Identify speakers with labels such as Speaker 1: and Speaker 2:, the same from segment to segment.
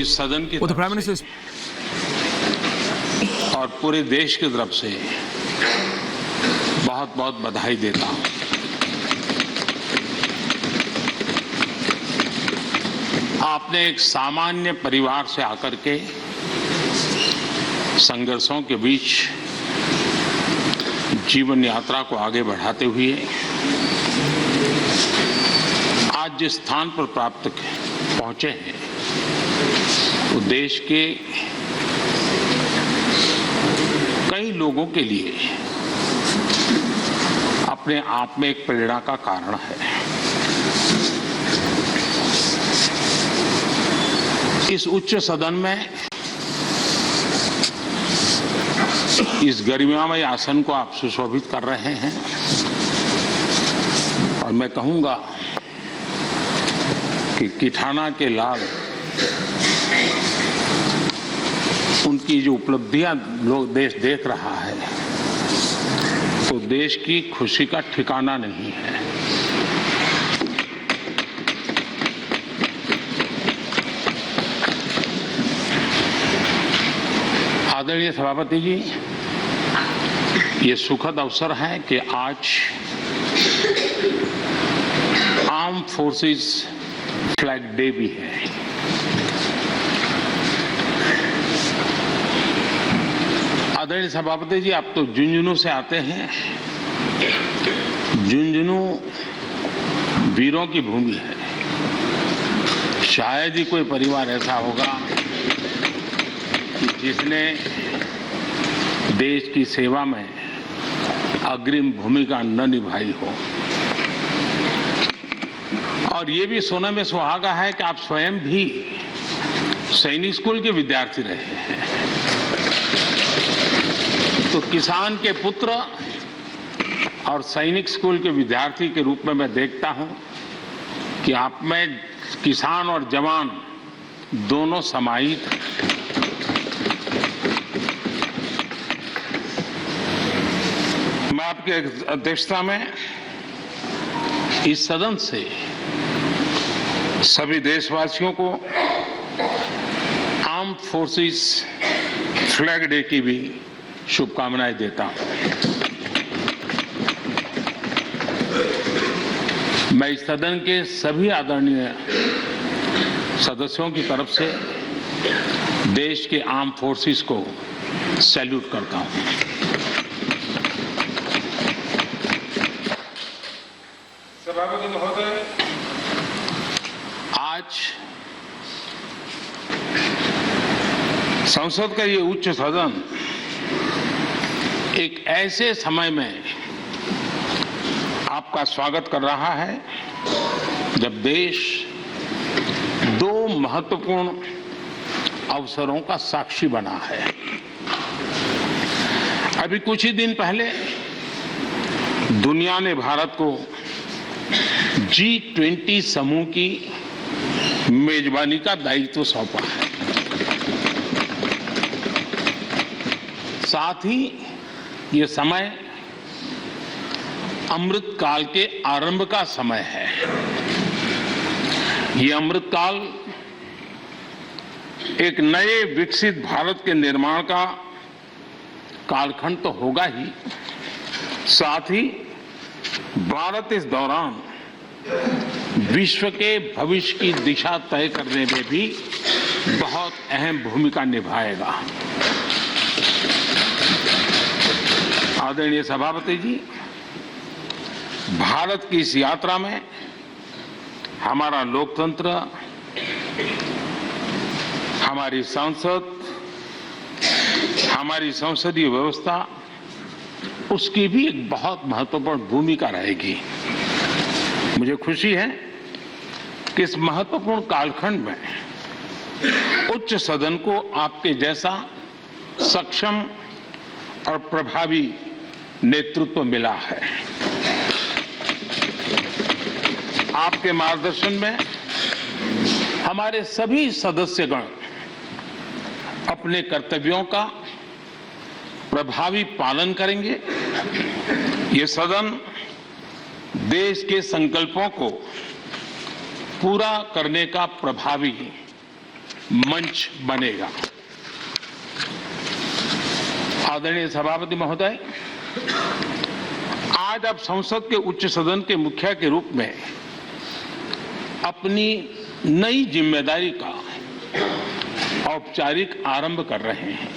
Speaker 1: इस सदन की
Speaker 2: Well, the
Speaker 1: तरफ
Speaker 2: Prime
Speaker 1: से
Speaker 2: Minister's
Speaker 1: और पूरे देश की तरफ से बहुत बहुत बधाई देता हूं। आपने एक सामान्य परिवार से आकर के संघर्षों के बीच जीवन यात्रा को आगे बढ़ाते हुए आज जिस स्थान पर प्राप्त पहुंचे हैं वो देश के कई लोगों के लिए अपने आप में एक प्रेरणा का कारण है। इस उच्च सदन में इस गरिमामय आसन को आप सुशोभित कर रहे हैं और मैं कहूंगा कि किठाना के लाल उनकी जो उपलब्धियां लोग देश देख रहा है तो देश की खुशी का ठिकाना नहीं है। आदरणीय सभापति जी, ये सुखद अवसर है कि आज आर्म फोर्सेस फ्लैग डे भी है। आदरणीय सभापति जी, आप तो झुंझुनू से आते हैं। झुंझुनू वीरों की भूमि है। शायद ही कोई परिवार ऐसा होगा कि जिसने देश की सेवा में अग्रिम भूमिका न निभाई हो। और ये भी सुनने में सुहागा है कि आप स्वयं भी सैनिक स्कूल के विद्यार्थी रहे हैं। तो किसान के पुत्र और सैनिक स्कूल के विद्यार्थी के रूप में मैं देखता हूं कि आप में किसान और जवान दोनों समाहित हैं। मैं आपकी अध्यक्षता में इस सदन से सभी देशवासियों को आर्म फोर्सेस फ्लैग डे की भी शुभकामनाएं देता हूं। मैं इस सदन के सभी आदरणीय सदस्यों की तरफ से देश के आर्म फोर्सेस को सैल्यूट करता हूं।
Speaker 3: सभापति महोदय,
Speaker 1: आज संसद का ये उच्च सदन एक ऐसे समय में आपका स्वागत कर रहा है जब देश दो महत्वपूर्ण अवसरों का साक्षी बना है। अभी कुछ ही दिन पहले दुनिया ने भारत को G20 समूह की मेजबानी का दायित्व सौंपा है। साथ ही ये समय अमृत काल के आरंभ का समय है। ये अमृत काल एक नए विकसित भारत के निर्माण का कालखंड तो होगा ही, साथ ही भारत इस दौरान विश्व के भविष्य की दिशा तय करने में भी बहुत अहम भूमिका निभाएगा। आदरणीय सभापति जी, भारत की इस यात्रा में हमारा लोकतंत्र, हमारी संसद, हमारी संसदीय व्यवस्था, उसकी भी एक बहुत महत्वपूर्ण भूमिका रहेगी। मुझे खुशी है कि इस महत्वपूर्ण कालखंड में उच्च सदन को आपके जैसा सक्षम और प्रभावी नेतृत्व मिला है। आपके मार्गदर्शन में हमारे सभी सदस्यगण अपने कर्तव्यों का प्रभावी पालन करेंगे। ये सदन देश के संकल्पों को पूरा करने का प्रभावी मंच बनेगा। आदरणीय सभापति महोदय, आज आप संसद के उच्च सदन के मुखिया के रूप में अपनी नई जिम्मेदारी का औपचारिक आरंभ कर रहे हैं।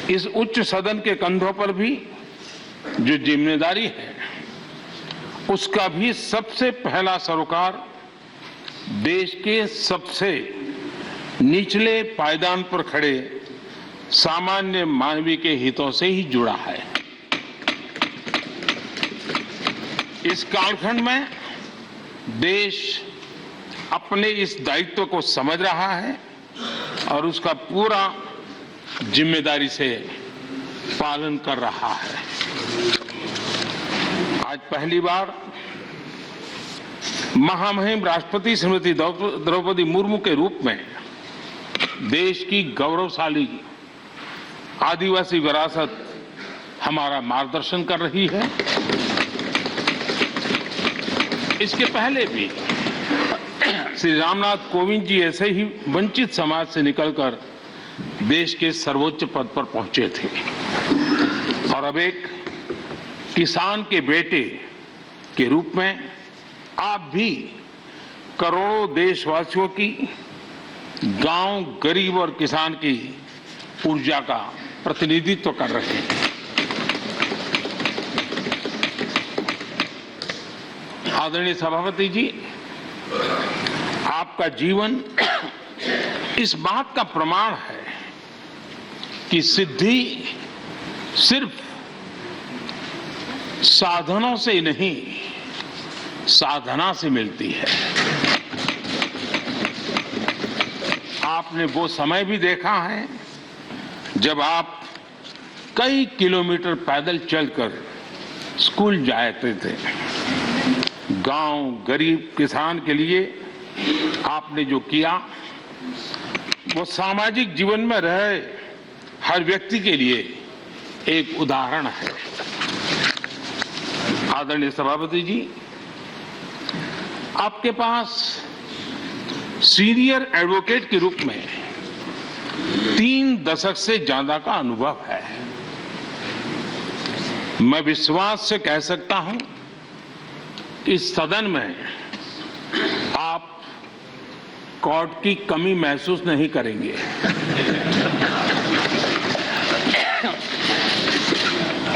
Speaker 1: इस उच्च सदन के कंधों पर भी जो जिम्मेदारी है, उसका भी सबसे पहला सरोकार देश के सबसे निचले पायदान पर खड़े सामान्य मानवीय के हितों से ही जुड़ा है। इस कालखंड में देश अपने इस दायित्व को समझ रहा है और उसका पूरा जिम्मेदारी से पालन कर रहा है। आज पहली बार महामहिम राष्ट्रपति श्रीमती द्रौपदी मुर्मू के रूप में देश की गौरवशाली आदिवासी विरासत हमारा मार्गदर्शन कर रही है। इसके पहले भी श्री रामनाथ कोविंद जी ऐसे ही वंचित समाज से निकलकर देश के सर्वोच्च पद पर पहुंचे थे और अब एक किसान के बेटे के रूप में आप भी करोड़ों देशवासियों की, गांव, गरीब और किसान की ऊर्जा का प्रतिनिधित्व कर रहे हैं। आदरणीय सभापति जी, आपका जीवन इस बात का प्रमाण है कि सिद्धि सिर्फ साधनों से नहीं, साधना से मिलती है। आपने वो समय भी देखा है जब आप कई किलोमीटर पैदल चलकर स्कूल जाते थे। गांव, गरीब, किसान के लिए आपने जो किया वो सामाजिक जीवन में रहे हर व्यक्ति के लिए एक उदाहरण है। आदरणीय सभापति जी, आपके पास सीनियर एडवोकेट के रूप में 3 दशक से ज्यादा का अनुभव है। मैं विश्वास से कह सकता हूं कि इस सदन में आप कोर्ट की कमी महसूस नहीं करेंगे।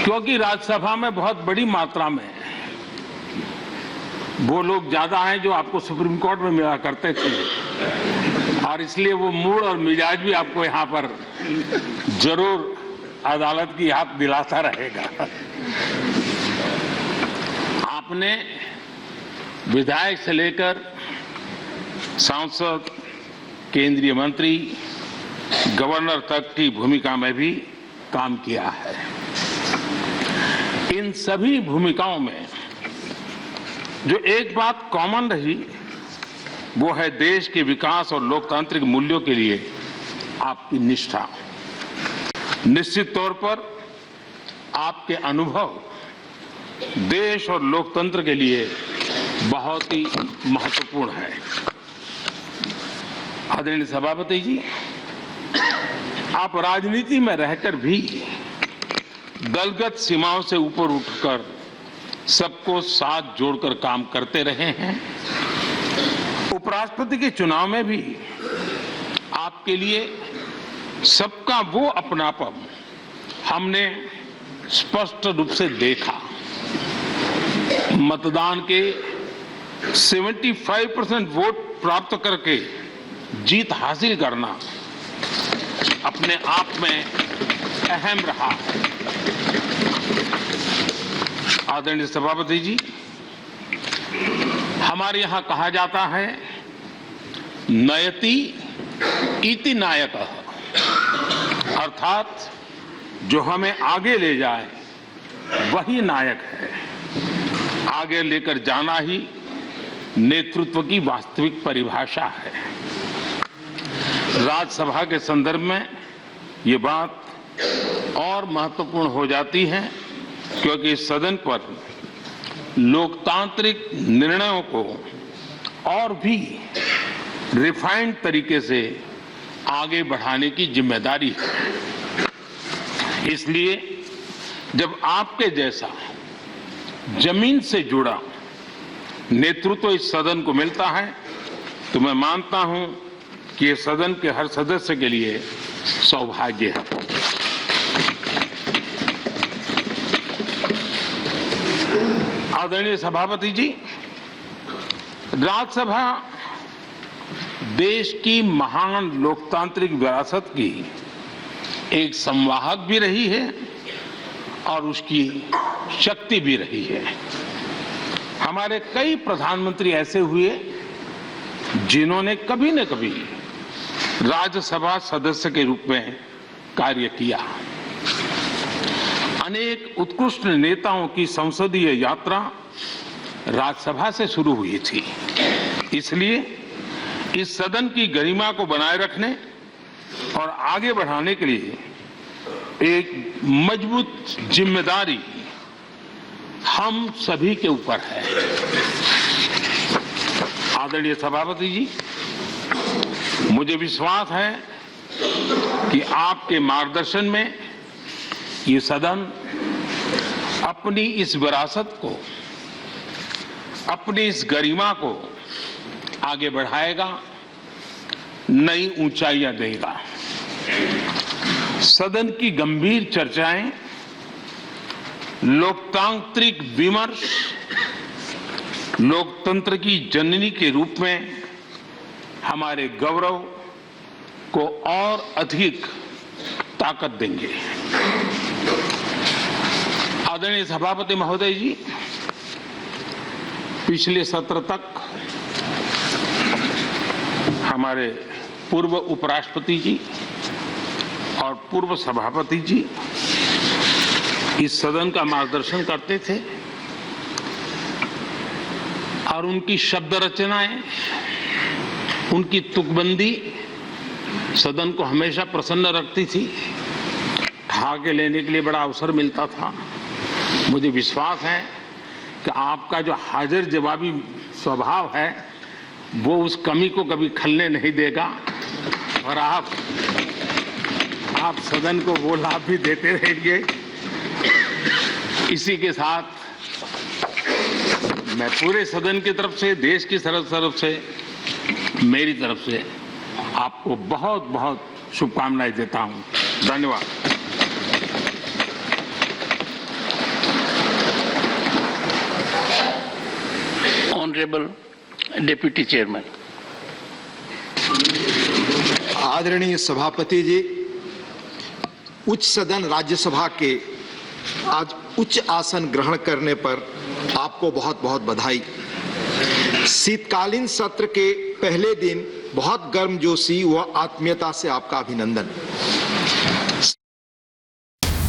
Speaker 1: क्योंकि राज्यसभा में बहुत बड़ी मात्रा में वो लोग ज्यादा हैं जो आपको सुप्रीम कोर्ट में मिला करते थे और इसलिए वो मूड और मिजाज भी आपको यहां पर जरूर अदालत की याद दिलाता रहेगा। आपने विधायक से लेकर सांसद, केंद्रीय मंत्री, गवर्नर तक की भूमिका में भी काम किया है। इन सभी भूमिकाओं में जो एक बात कॉमन रही वो है देश के विकास और लोकतांत्रिक मूल्यों के लिए आपकी निष्ठा। निश्चित तौर पर आपके अनुभव देश और लोकतंत्र के लिए बहुत ही महत्वपूर्ण है। आदरणीय सभापति जी, आप राजनीति में रहकर भी दलगत सीमाओं से ऊपर उठकर सबको साथ जोड़कर काम करते रहे हैं। उपराष्ट्रपति के चुनाव में भी आपके लिए सबका वो अपनापन हमने स्पष्ट रूप से देखा। मतदान के 75% वोट प्राप्त करके जीत हासिल करना अपने आप में अहम रहा है। आदरणीय सभापति जी, हमारे यहां कहा जाता है नयति इति नायकः, अर्थात जो हमें आगे ले जाए वही नायक है। आगे लेकर जाना ही नेतृत्व की वास्तविक परिभाषा है। राज्यसभा के संदर्भ में ये बात और महत्वपूर्ण हो जाती है क्योंकि इस सदन पर लोकतांत्रिक निर्णयों को और भी रिफाइंड तरीके से आगे बढ़ाने की जिम्मेदारी है। इसलिए जब आपके जैसा जमीन से जुड़ा नेतृत्व इस सदन को मिलता है तो मैं मानता हूं कि ये सदन के हर सदस्य के लिए सौभाग्य है। आदरणीय सभापति जी, राज्यसभा देश की महान लोकतांत्रिक विरासत की एक संवाहक भी रही है और उसकी शक्ति भी रही है। हमारे कई प्रधानमंत्री ऐसे हुए जिन्होंने कभी न कभी राज्यसभा सदस्य के रूप में कार्य किया। अनेक उत्कृष्ट नेताओं की संसदीय यात्रा राज्यसभा से शुरू हुई थी। इसलिए इस सदन की गरिमा को बनाए रखने और आगे बढ़ाने के लिए एक मजबूत जिम्मेदारी हम सभी के ऊपर है। आदरणीय सभापति जी, मुझे विश्वास है कि आपके मार्गदर्शन में ये सदन अपनी इस विरासत को, अपनी इस गरिमा को आगे बढ़ाएगा, नई ऊंचाइयां देगा। सदन की गंभीर चर्चाएं, लोकतांत्रिक विमर्श लोकतंत्र की जननी के रूप में हमारे गौरव को और अधिक ताकत देंगे। आदरणीय सभापति महोदय जी, पिछले सत्र तक हमारे पूर्व उपराष्ट्रपति जी और पूर्व सभापति जी इस सदन का मार्गदर्शन करते थे और उनकी शब्द रचनाएं, उनकी तुकबंदी सदन को हमेशा प्रसन्न रखती थी। ठहाके लेने के लिए बड़ा अवसर मिलता था। मुझे विश्वास है कि आपका जो हाजिर जवाबी स्वभाव है वो उस कमी को कभी खलने नहीं देगा और आप सदन को वो लाभ भी देते रहेंगे। इसी के साथ मैं पूरे सदन की तरफ से, देश की तरफ से, मेरी तरफ से आपको बहुत बहुत शुभकामनाएं देता हूं। धन्यवाद।
Speaker 2: Honourable deputy chairman.
Speaker 4: आदरणीय सभापति जी, उच्च सदन राज्यसभा के आज उच्च आसन ग्रहण करने पर आपको बहुत बहुत बधाई। शीतकालीन सत्र के पहले दिन बहुत गर्मजोशी व आत्मीयता से आपका अभिनंदन।